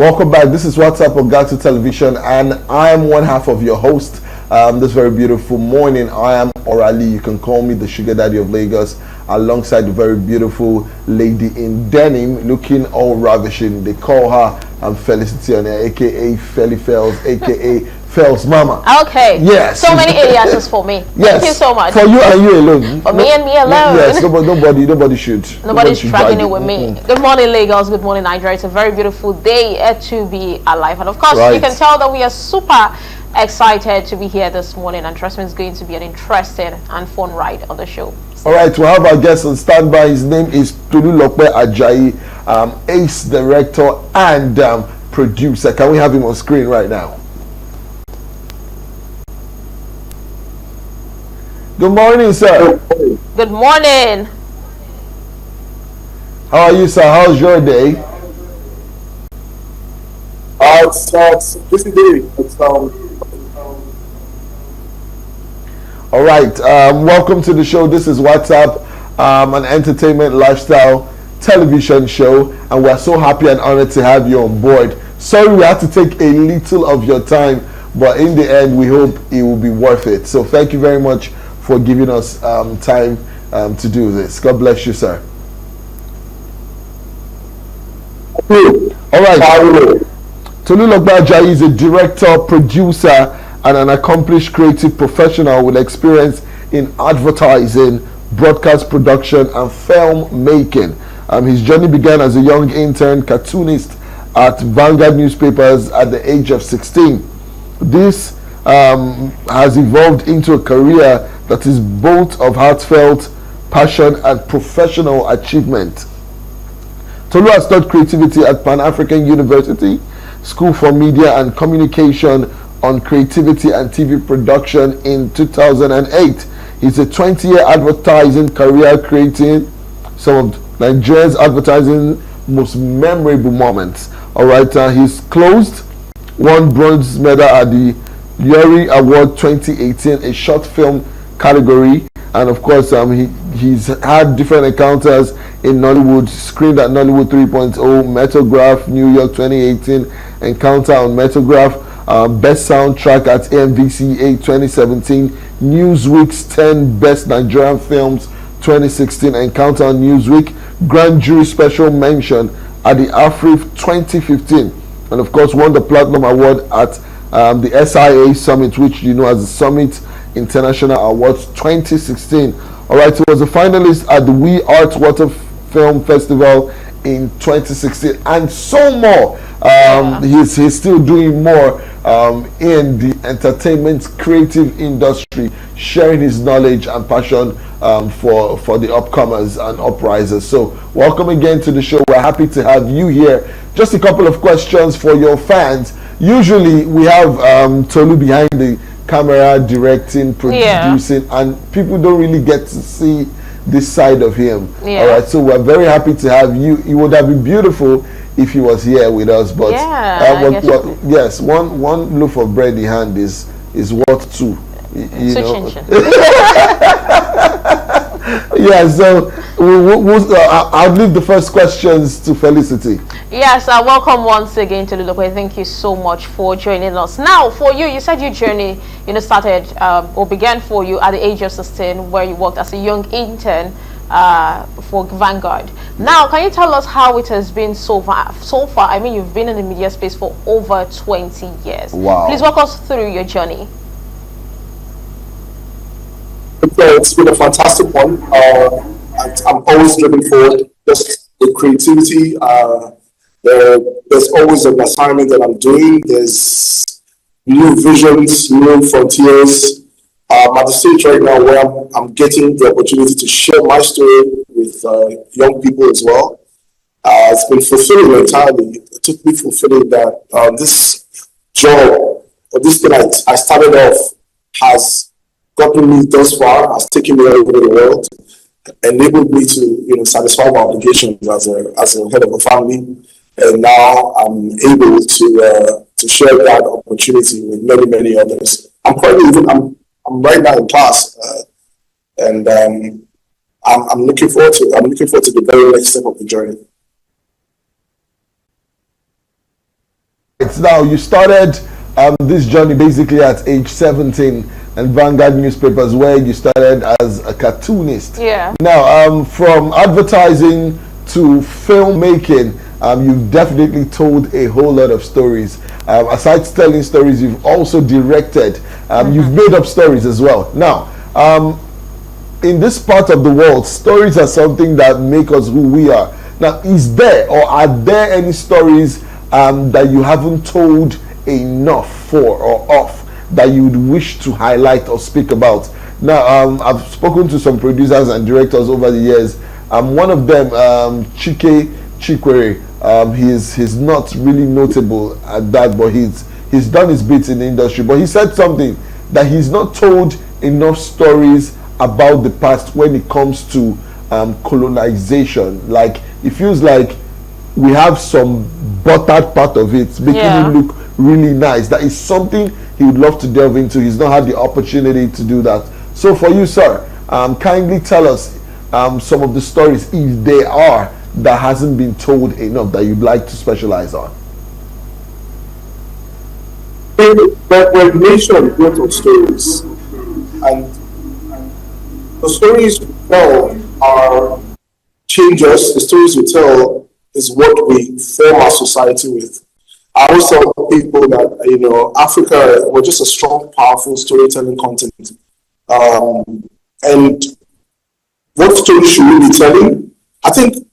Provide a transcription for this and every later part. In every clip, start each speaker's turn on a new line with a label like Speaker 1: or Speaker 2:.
Speaker 1: Welcome back. This is WhatsApp on WHATZUP Television, and I am one half of your host. This very beautiful morning, I am Orali. You can call me the Sugar Daddy of Lagos, alongside the very beautiful lady in denim, looking all ravishing. They call her Felicity, aka Feli Fells, aka Fells Mama.
Speaker 2: Okay.
Speaker 1: Yes.
Speaker 2: So many aliases for me.
Speaker 1: Yes.
Speaker 2: Thank you so much.
Speaker 1: For you and you alone.
Speaker 2: For me and me alone.
Speaker 1: Yes. Nobody should.
Speaker 2: Nobody's dragging it with me. Good morning, Lagos. Good morning, Nigeria. It's a very beautiful day to be alive, and of course, you can tell that we are super excited to be here this morning, and trust me, it's going to be an interesting and fun ride on the show.
Speaker 1: All right, we have our guest on standby. His name is Tolulope Ajayi, ace director and producer. Can we have him on screen right now? Good morning, sir.
Speaker 2: Good morning.
Speaker 1: How are you, sir? How's your day?
Speaker 3: It's busy day.
Speaker 1: All right, welcome to the show. This is WhatsApp, an entertainment lifestyle television show, and we're so happy and honored to have you on board. Sorry we had to take a little of your time, but in the end we hope it will be worth it. So thank you very much for giving us time to do this. God bless you, sir. All right, Tolulope Ajayi is a director, producer, and an accomplished creative professional with experience in advertising, broadcast production, and film making. His journey began as a young intern cartoonist at Vanguard newspapers at the age of 16. This has evolved into a career that is both of heartfelt passion and professional achievement. Tolu has taught creativity at Pan-African University, School for Media and Communication, on creativity and TV production in 2008. He's a 20-year advertising career, creating some of Nigeria's advertising most memorable moments. All right, he's closed, won bronze medal at the Yuri Award 2018, a short film category, and of course, he's had different encounters in Nollywood, screened at Nollywood 3.0, Metograph, New York 2018, Encounter on Metograph, Best Soundtrack at AMVCA 2017, Newsweek's 10 Best Nigerian Films 2016, Encounter on Newsweek, Grand Jury Special Mention at the AFRIF 2015, and of course won the Platinum Award at the SIA Summit, which you know as the Summit International Awards 2016. All right, he was a finalist at the We Art Water Film Festival in 2016, and so more. He's still doing more in the entertainment creative industry, sharing his knowledge and passion for the upcomers and uprisers. So welcome again to the show. We're happy to have you here. Just a couple of questions for your fans. Usually we have Tolu behind the camera, directing, producing, and people don't really get to see this side of him. All right, so we're very happy to have you. It would have been beautiful if he was here with us, but yes, one loaf of bread in hand is worth two. You know. Yeah, so I'll leave the first questions to Felicity.
Speaker 2: Yes, welcome once again to Tolulope. Thank you so much for joining us. Now, for you, you said your journey, started or began for you at the age of 16, where you worked as a young intern for Vanguard. Now, can you tell us how it has been so far? I mean, you've been in the media space for over 20 years.
Speaker 1: Wow.
Speaker 2: Please walk us through your journey.
Speaker 3: It's been a fantastic one. I'm always looking forward. Just the creativity. There's always an assignment that I'm doing. There's new visions, new frontiers. I'm at the stage right now where I'm getting the opportunity to share my story with young people as well. It's been fulfilling entirely. It took me fulfilling that this job, or this thing I started off, has gotten me thus far, has taken me all over the world, enabled me to satisfy my obligations as a head of a family, and now I'm able to share that opportunity with many others. I'm right now in class, and I'm looking forward to the very next step of the journey.
Speaker 1: right, now you started this journey basically at age 17 and Vanguard newspapers, where you started as a cartoonist.
Speaker 2: Yeah.
Speaker 1: Now, from advertising to filmmaking, you've definitely told a whole lot of stories. Aside telling stories, you've also directed. You've made up stories as well. Now, in this part of the world, stories are something that make us who we are. Now, is there or are there any stories that you haven't told enough for or of, that you would wish to highlight or speak about? Now, I've spoken to some producers and directors over the years. One of them, Chike Chikwere, he's not really notable at that, but he's done his bits in the industry. But he said something, that he's not told enough stories about the past when it comes to colonization. Like, it feels like we have some buttered part of it, making it look really nice. That is something he would love to delve into. He's not had the opportunity to do that. So for you, sir, kindly tell us some of the stories, if there are, that hasn't been told enough, that you'd like to specialize on.
Speaker 3: We're a nation built on stories, and the stories we tell are change us. The stories we tell is what we form our society with. I always tell people that, Africa, we're just a strong, powerful storytelling continent. And what story should we be telling? I think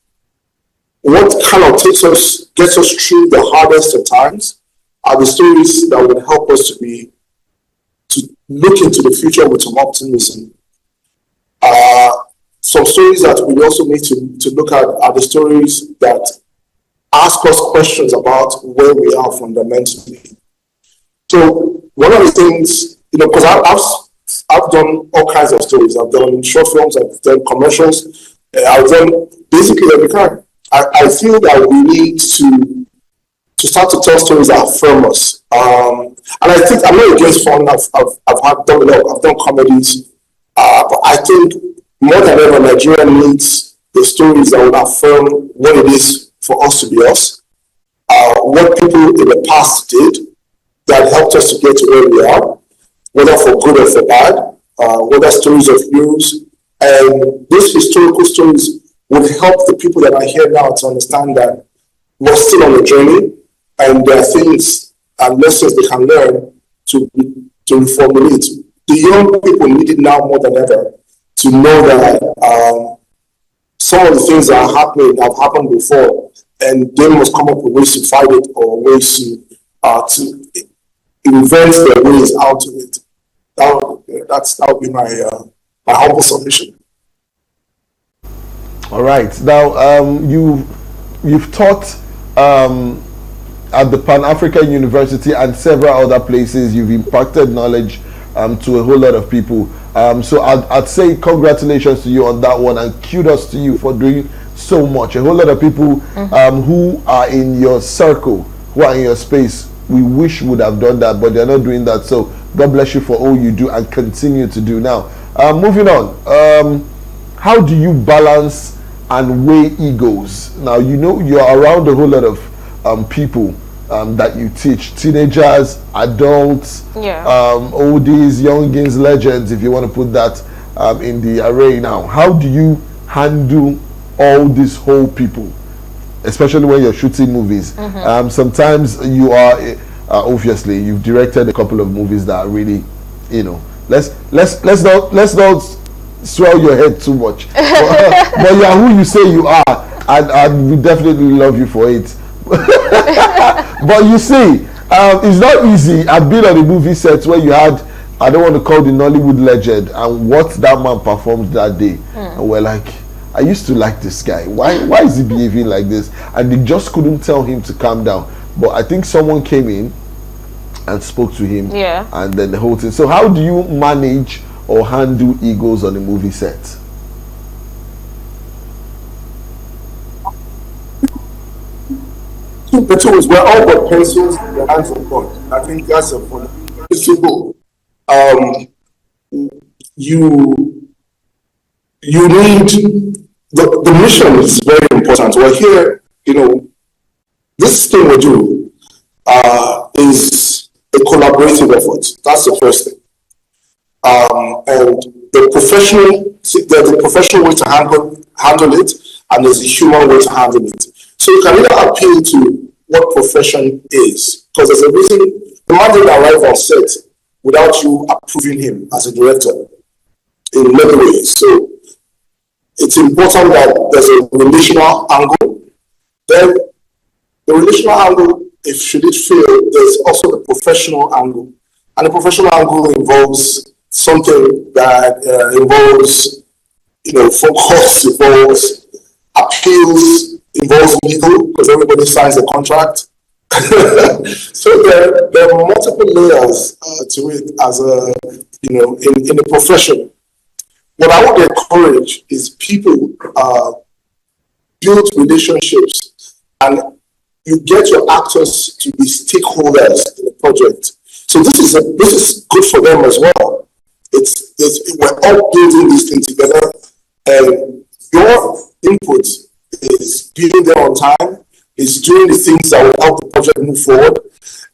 Speaker 3: what kind of gets us through the hardest of times are the stories that will help us to look into the future with some optimism. Some stories that we also need to look at are the stories that ask us questions about where we are fundamentally. So one of the things, because I've done all kinds of stories. I've done short films, I've done commercials, I've done basically every kind. I feel that we need to start to tell stories that affirm us. And I think I'm not against fun. I've done I've done comedies, but I think more than ever, Nigeria needs the stories that will affirm what it is for us to be us, what people in the past did that helped us to get to where we are, whether for good or for bad, whether stories of heroes. And these historical stories would help the people that are here now to understand that we're still on a journey, and there are things and lessons they can learn to reformulate. The young people need it now more than ever to know that some of the things that are happening have happened before, and they must come up with ways to fight it or ways to invent their ways out of it. That would be my humble submission.
Speaker 1: All right. Now, you've taught at the Pan-African University and several other places. You've impacted knowledge to a whole lot of people. So I'd say congratulations to you on that one, and kudos to you for doing so much. A whole lot of people who are in your circle, who are in your space, we wish would have done that, but they're not doing that. So God bless you for all you do and continue to do. Now, moving on, how do you balance and weigh egos? Now, you're around a whole lot of people that you teach, teenagers, adults, oldies, youngins, legends, if you want to put that in the array. Now, how do you handle all these whole people, especially when you're shooting movies? Sometimes you are obviously you've directed a couple of movies that are really, let's not swell your head too much, but you are who you say you are, and we definitely love you for it. But you see, it's not easy. I've been on a movie set where you had, I don't want to call the Nollywood legend, and what that man performed that day, and we're like, I used to like this guy. Why is he behaving like this? And they just couldn't tell him to calm down. But I think someone came in and spoke to him, and then the whole thing. So how do you manage or handle egos on a movie set?
Speaker 3: The two is we're all but pencils in the hands of God. I think that's a point. It's simple. You need the mission is very important. We're here, this thing we do. is a collaborative effort. That's the first thing. And there's a professional way to handle it, and there's a human way to handle it. So you can either appeal to what profession is, because there's a reason the man didn't arrive on set without you approving him as a director in many ways. So it's important that there's a relational angle. Then the relational angle, if should it fail, there's also the professional angle. And the professional angle involves something that involves, phone calls, involves appeals, involves legal, because everybody signs a contract. So there are multiple layers to it as in the profession. What I would encourage is people build relationships, and you get your actors to be stakeholders in the project. So this is good for them as well. We're all building this thing together, and your input is being there on time, is doing the things that will help the project move forward.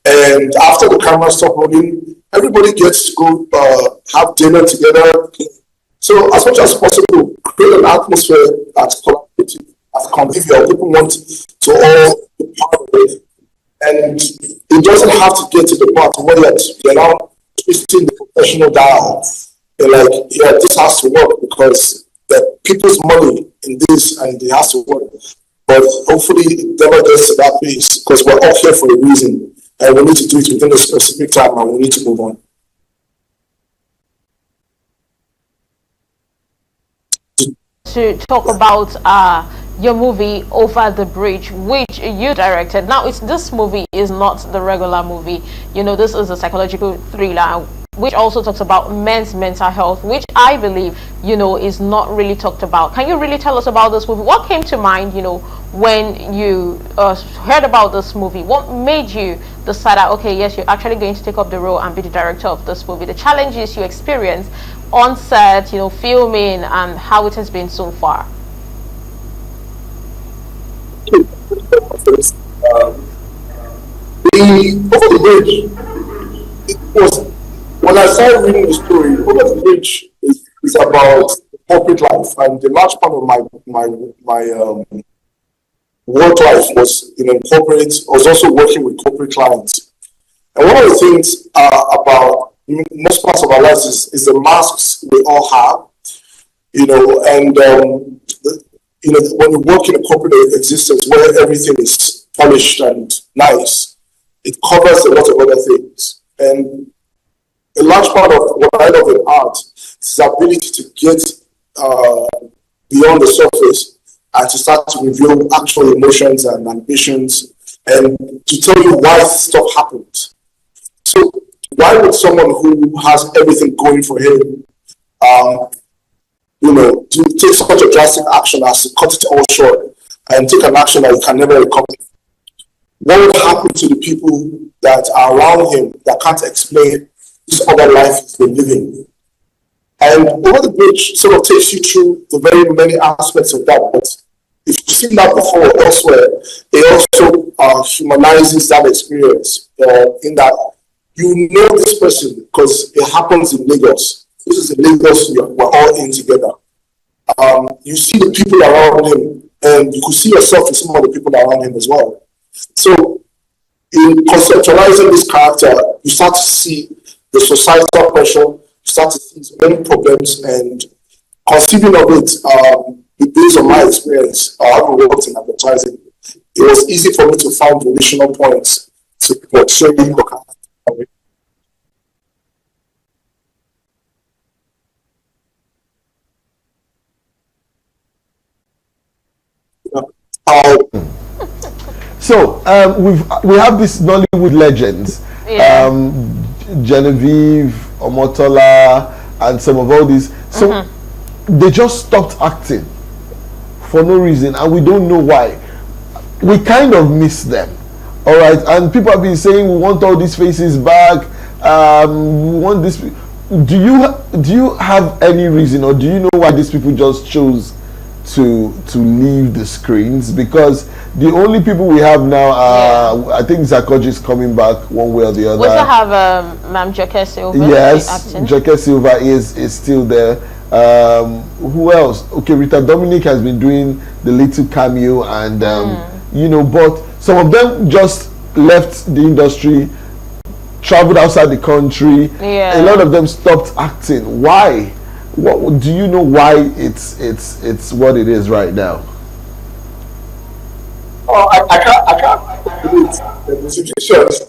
Speaker 3: And after the camera stop rolling, everybody gets to go have dinner together. So as much as possible, create an atmosphere that's collaborative, that's convivial. People want to all be part of it. And it doesn't have to get to the part where you're now twisting the professional dial. You're like, yeah, this has to work because the people's money in this, and it has to work. But hopefully it never gets to that place, because we're all here for a reason, and we need to do it within a specific time, and we need to move on.
Speaker 2: To talk about your movie Over the Bridge, which you directed. Now, this movie is not the regular movie. This is a psychological thriller, which also talks about men's mental health, which I believe, is not really talked about. Can you really tell us about this movie? What came to mind, when you heard about this movie? What made you decide that, okay, yes, you're actually going to take up the role and be the director of this movie? The challenges you experienced on set, filming, and how it has been so far.
Speaker 3: Over the Bridge, it was, when I started reading the story, Over the Bridge is about corporate life, and the large part of my work life was in corporate. I was also working with corporate clients, and one of the things about most parts of our lives is the masks we all have, and when you work in a corporate existence where everything is polished and nice, it covers a lot of other things. And a large part of what I love in art is the ability to get beyond the surface and to start to reveal actual emotions and ambitions, and to tell you why stuff happened. So why would someone who has everything going for him to take such a drastic action as to cut it all short and take an action that he can never recover? What would happen to the people that are around him that can't explain this other life he's been living? And Over the Bridge sort of takes you through the very many aspects of that. But if you've seen that before elsewhere, it also humanizes that experience in that this person because it happens in Lagos. This is in Lagos we're all in together. You see the people around him, and you could see yourself in some of the people around him as well. So in conceptualizing this character, you start to see the societal pressure, you start to see many problems, and conceiving of it, based on my experience, having worked in advertising, it was easy for me to find relational points to portray the character.
Speaker 1: So we have these Nollywood legends, Genevieve, Omotola, and some of all these. So they just stopped acting for no reason, and we don't know why. We kind of miss them, all right. And people have been saying we want all these faces back. We want this. Do you have any reason, or do you know why these people just chose to leave the screens? Because the only people we have now are, I think Zakoji is coming back one way or the other.
Speaker 2: We also have Ma'am Jackie Silva.
Speaker 1: Yes, Jackie Silva is still there. Who else? Okay, Rita Dominic has been doing the little cameo, and you know, but some of them just left the industry, traveled outside the country. A lot of them stopped acting. Why? What do you know why it's what it is right now?
Speaker 3: Oh, I can't believe the situation.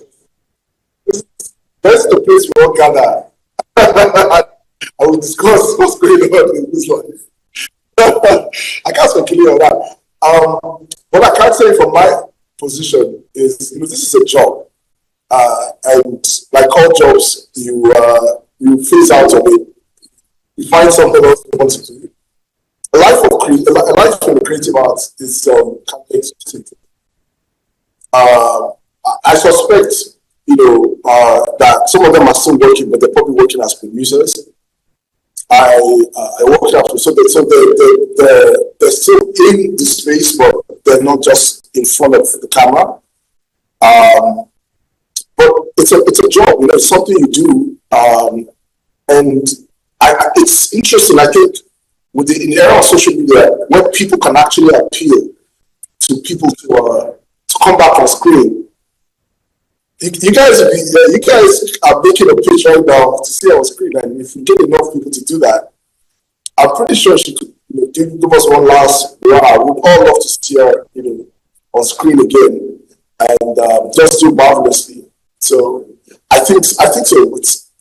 Speaker 3: That's the place we all gather. I will discuss what's going on in this life. I can't speculate on that. What I can say from my position is, you know, this is a job, and like all jobs, you phase out of it. You find something else you want to do. A life in the creative arts is kind of exhausting. I suspect, you know, that some of them are still working, but they're probably working as producers. I work out, so they're still in the space, but they're not just in front of the camera. But it's a job, you know, it's something you do, and it's interesting. I think with the in the era of social media, where people can actually appeal to people to come back on screen. You guys are making a pitch right now to see on screen, and if you get enough people to do that, I'm pretty sure she could, you know, give us one last round. We'd all love to see her, you know, on screen again, and just do marvelously. So I think so. It's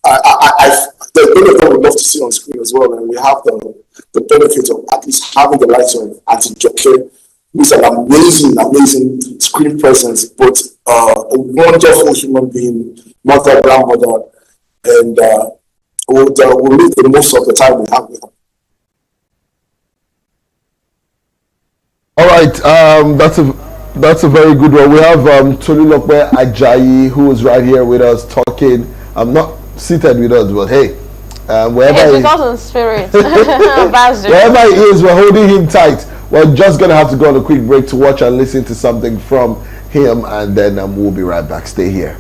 Speaker 3: the benefit would love to see on screen as well, and we have the benefit of at least having the likes of Auntie Joke, who's an amazing screen presence, but a wonderful human being, mother, grandmother, and we'll make the most of the time we have with her.
Speaker 1: All right, that's a very good one. We have Tolulope Ajayi, who is right here with us talking. I'm not seated with us, but hey, wherever
Speaker 2: he is, in spirit.
Speaker 1: Wherever he is, we're holding him tight. We're just gonna have to go on a quick break to watch and listen to something from him, and then we'll be right back. Stay here.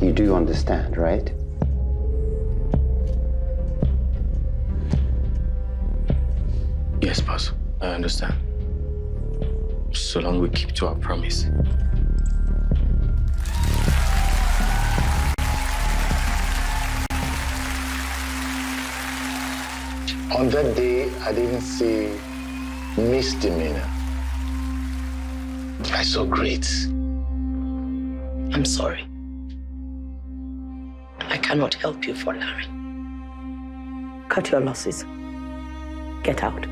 Speaker 4: You do understand, right?
Speaker 5: Yes, boss. I understand. So long we keep to our promise.
Speaker 6: On that day, I didn't see misdemeanor. I saw great.
Speaker 7: I'm sorry. I cannot help you for Larry. Cut your losses. Get out.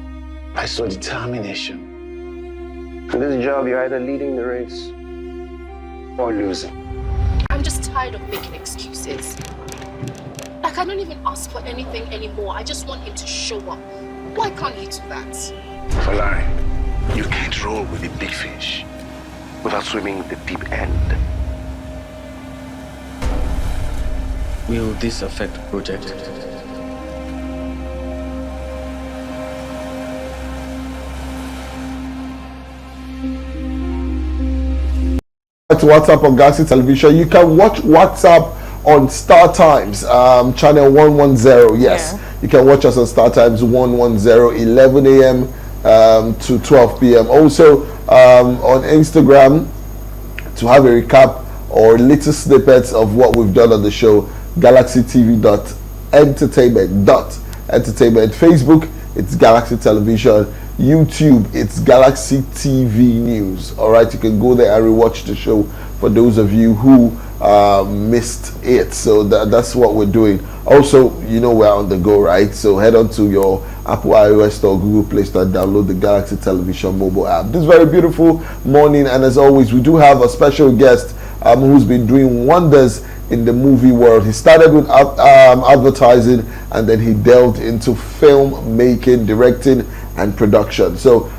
Speaker 6: I saw determination.
Speaker 4: For this job, you're either leading the race or losing.
Speaker 8: I'm just tired of making excuses. Like, I don't even ask for anything anymore. I just want him to show up. Why can't he do that?
Speaker 6: For Larry, you can't roll with the big fish without swimming with the deep end.
Speaker 5: Will this affect the project?
Speaker 1: To WhatsApp on Galaxy Television. You can watch WhatsApp on Star Times, channel 110. Yes, you can watch us on Star Times 110, 11 a.m. To 12 p.m. Also on Instagram, to have a recap or little snippets of what we've done on the show, galaxytv.entertainment. Facebook, it's Galaxy Television. YouTube, it's Galaxy TV News. All right, you can go there and rewatch the show for those of you who missed it. So that's what we're doing. Also, you know, we're on the go, right? So head on to your Apple iOS store, Google Play Store, download the Galaxy Television mobile app. This very beautiful morning, and as always, we do have a special guest who's been doing wonders in the movie world. He started with advertising, and then he delved into film making, directing, and production. So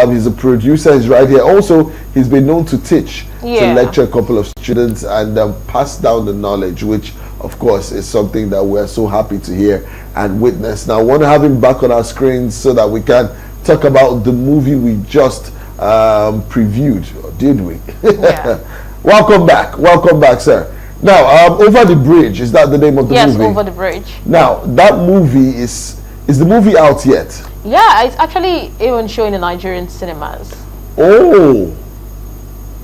Speaker 1: he's a producer. He's right here. Also, he's been known to teach, to
Speaker 2: Yeah.
Speaker 1: lecture a couple of students and pass down the knowledge, which of course is something that we're so happy to hear and witness. Now I want to have him back on our screens so that we can talk about the movie we just previewed, or did we?
Speaker 2: Yeah.
Speaker 1: Welcome back, sir. Now, Over the Bridge, is that the name of the movie?
Speaker 2: Yes, Over the Bridge.
Speaker 1: Now, that movie is the movie out yet?
Speaker 2: Yeah, it's actually even showing in Nigerian cinemas.
Speaker 1: Oh,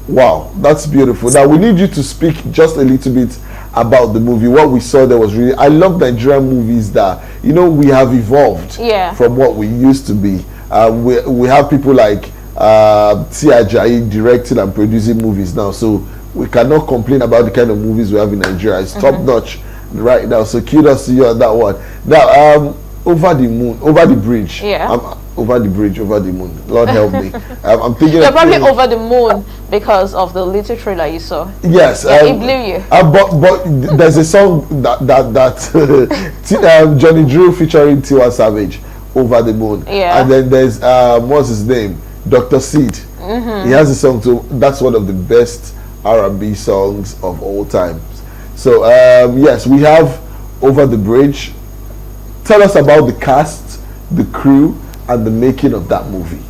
Speaker 1: wow, that's beautiful. Now, we need you to speak just a little bit about the movie. What we saw there was really, I love Nigerian movies that, you know, we have evolved from what we used to be. We have people like Ajayi directing and producing movies now, so we cannot complain about the kind of movies we have in Nigeria. It's top notch right now, so kudos to you on that one. Now, Over the Bridge. Over the Bridge, Over the Moon. Lord help me. I'm thinking
Speaker 2: You're probably over the moon because of the little trailer you saw.
Speaker 1: Yes,
Speaker 2: it blew you.
Speaker 1: But there's a song that Johnny Drew featuring Tiwa Savage, Over the Moon.
Speaker 2: Yeah.
Speaker 1: And then there's what's his name, Dr. Seed. He has a song too. That's one of the best R&B songs of all time. So yes, we have Over the Bridge. Tell us about the cast, the crew, and the making of that movie.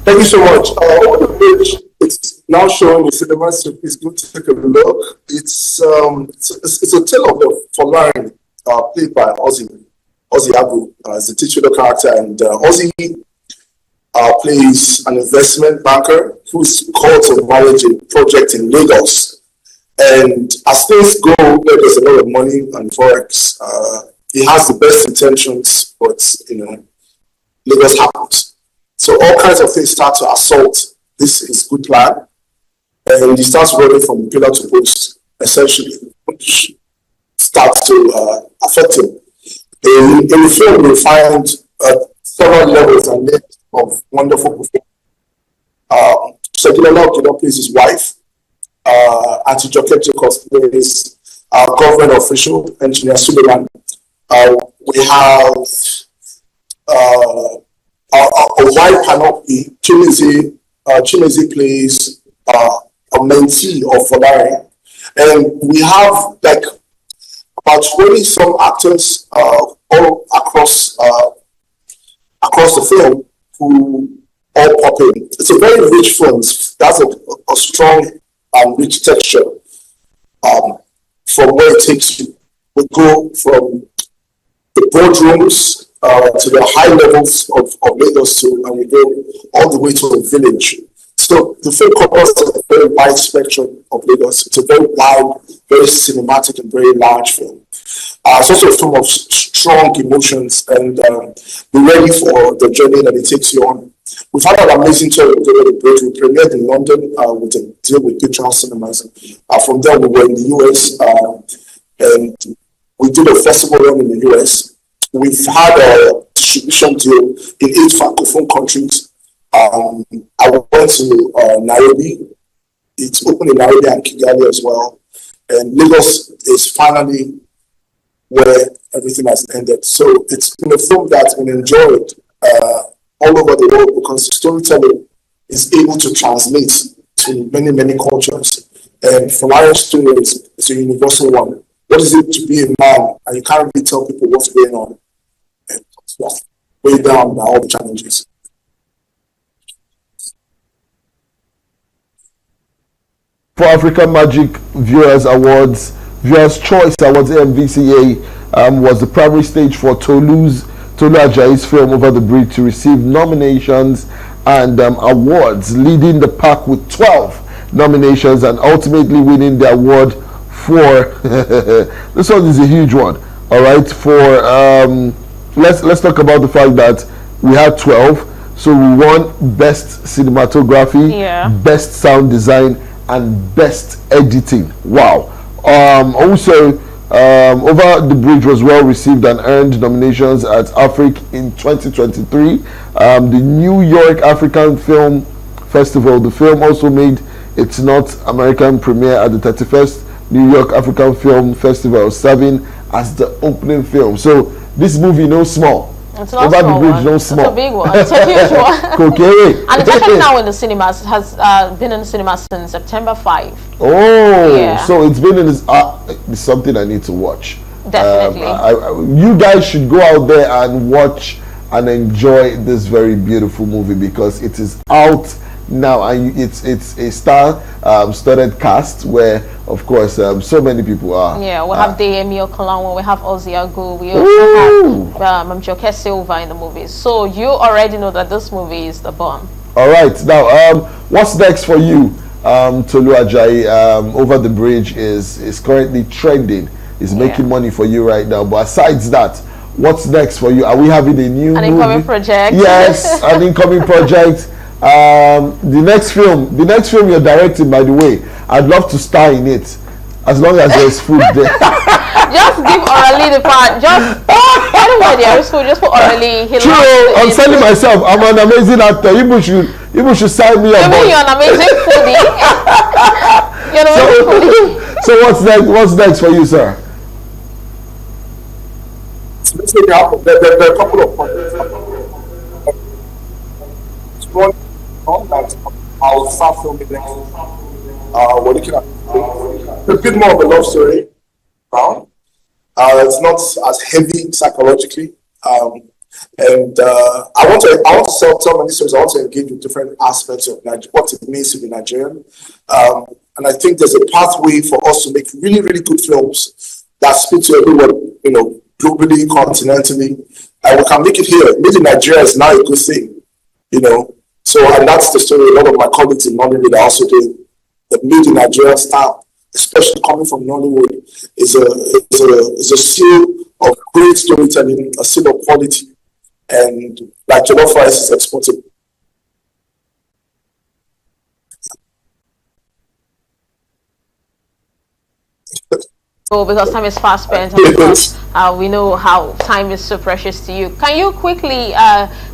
Speaker 3: Thank you so much. Over the Bridge, it's now showing in cinemas, so please go take a look. It's a tale of the Folarin, played by Ozzy Abu as the titular character, and Ozzy plays an investment banker who's called to manage a project in Lagos. And as things go, where there's a lot of money and forex, he has the best intentions, but Lagos happens. So all kinds of things start to assault this good plan, and he starts running from pillar to post, essentially, which starts to affect him. In the film, we find several levels and layers of wonderful performance. Tolulope plays his wife. Anti-Joket Jacobs plays government official, Engineer Suleiman. We have a wide panoply. Chimezi plays a mentee of Folarin. And we have like about 20 some actors all across the film who all pop in. It's a very rich film. That's a strong and rich texture from where it takes you. We go from the boardrooms to the high levels of Lagos, and we go all the way to the village. So the film covers a very wide spectrum of Lagos. It's a very wide, very cinematic, and very large film. It's also a film of strong emotions, and be ready for the journey that it takes you on. We've had an amazing tour with Over the Bridge. We premiered in London with a deal with Picture House Cinemas. From there, we were in the US, and we did a festival run in the US. We've had a distribution deal in 8 francophone countries. I went to Nairobi. It's open in Nairobi and Kigali as well. And Lagos is finally where everything has ended. So it's been a film that's been enjoyed all over the world because storytelling is able to translate to many, many cultures. And Folarin's story is a universal one. What is it to be a man? And you can't really tell people what's going on. And it's way down by all the challenges.
Speaker 1: For African Magic Viewers Choice Awards, MVCA was the primary stage for Tolu Ajayi's film Over the Bridge to receive nominations and awards, leading the pack with 12 nominations and ultimately winning the award for this one is a huge one. All right, for let's talk about the fact that we had 12, so we won best cinematography, best sound design, and best editing. Wow. Also, Over the Bridge was well received and earned nominations at Africa in 2023. The New York African Film Festival. The film also made its North American premiere at the 31st New York African Film Festival, serving as the opening film. So this movie, no small.
Speaker 2: It's not
Speaker 1: Over the
Speaker 2: small
Speaker 1: bridge,
Speaker 2: one.
Speaker 1: no
Speaker 2: It's
Speaker 1: small.
Speaker 2: a big one. It's a huge one.
Speaker 1: Kokere.
Speaker 2: And it's actually now in the cinemas. It has been in the cinemas since September 5.
Speaker 1: Oh,
Speaker 2: Yeah.
Speaker 1: so it's been in this. It's something I need to watch.
Speaker 2: Definitely.
Speaker 1: You guys should go out there and watch and enjoy this very beautiful movie because it is out now, and it's a star-studded cast where, of course, so many people are.
Speaker 2: Yeah, we have Deyemi Okolawon, we have Oziagu, we also have Mjoke Silva in the movie. So you already know that this movie is the bomb.
Speaker 1: All right, now what's next for you, Tolu Ajayi? Over the Bridge is currently trending. It's making money for you right now. But aside that, what's next for you? Are we having a new
Speaker 2: incoming project?
Speaker 1: Yes, an incoming project. The next film you're directing, by the way, I'd love to star in it, as long as there's food there.
Speaker 2: Just give Orally the part. Just anywhere there is food, just put Orally.
Speaker 1: True, I'm selling myself. I'm an amazing actor. You should sign me up.
Speaker 2: You mean you're an amazing foodie? You're an amazing foodie.
Speaker 1: So what's next for you, sir?
Speaker 3: There are a couple of projects. One that I'll start filming next. We're looking at a bit more of a love story. It's not as heavy psychologically. And I want to tell many stories. I want to engage with different aspects of what it means to be Nigerian. And I think there's a pathway for us to make really, really good films that speak to everyone, globally, continentally. And we can make it here. Made in Nigeria is now a good thing, So, and that's the story a lot of my colleagues in Nollywood are also doing. The made in Nigeria style, especially coming from Nollywood, is a seal of great storytelling, a seal of quality, and like jollof rice is exported.
Speaker 2: So because time is fast spent, and because we know how time is so precious to you, can you quickly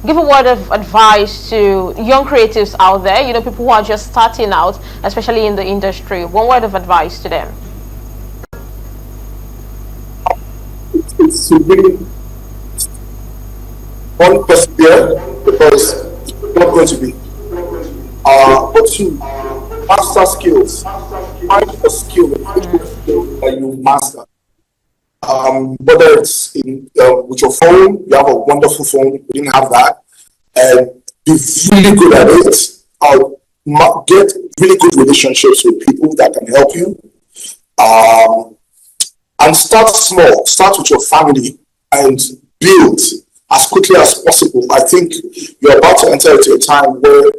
Speaker 2: give a word of advice to young creatives out there, people who are just starting out, especially in the industry? One word of advice to them.
Speaker 3: It's to really one persevere, because it's not going to be. But two, master skills. Find a skill that you master. Whether it's with your phone, you have a wonderful phone. We didn't have that, and be really good at it. Get really good relationships with people that can help you. And start small. Start with your family and build as quickly as possible. I think you're about to enter into a time where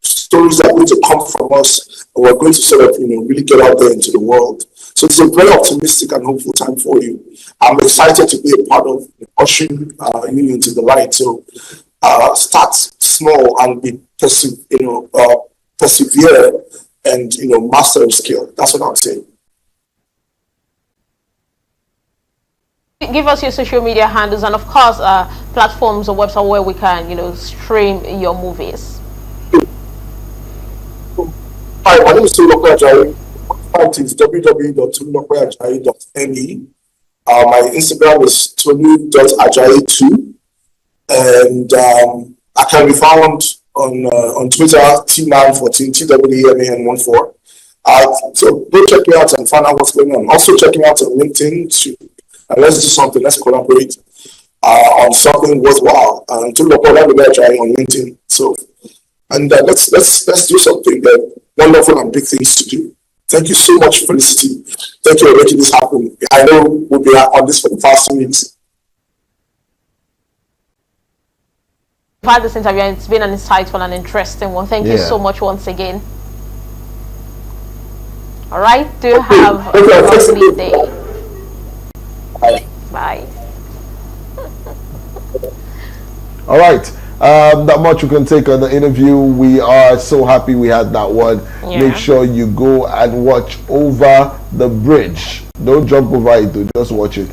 Speaker 3: stories are going to come from us, and we're going to sort of, really get out there into the world. So it's a very optimistic and hopeful time for you. I'm excited to be a part of ushering you into the light. So start small and be persevere and master a skill. That's what I would say.
Speaker 2: Give us your social media handles and, of course, platforms or website where we can, stream your movies.
Speaker 3: Hi, my name is Tolulope Ajayi. My website is www.tolulopeajayi.me. My Instagram is tolu.ajayi2. And I can be found on Twitter, T914, TWEMAN14. So go check me out and find out what's going on. Also check me out on LinkedIn too. And let's do something. Let's collaborate on something worthwhile. Tolulope Ajayi on LinkedIn. So, and let's do something wonderful and big things to do. Thank you so much for listening. Thank you for making this happen. I know we'll be on this for the past 2 weeks.
Speaker 2: I've had this interview and it's been an insightful and interesting one. Thank you so much once again. All right, do have a lovely day. Bye.
Speaker 1: All right. That much we can take on the interview. We are so happy we had that one. Make sure you go and watch Over the Bridge. Don't jump over it, just watch it.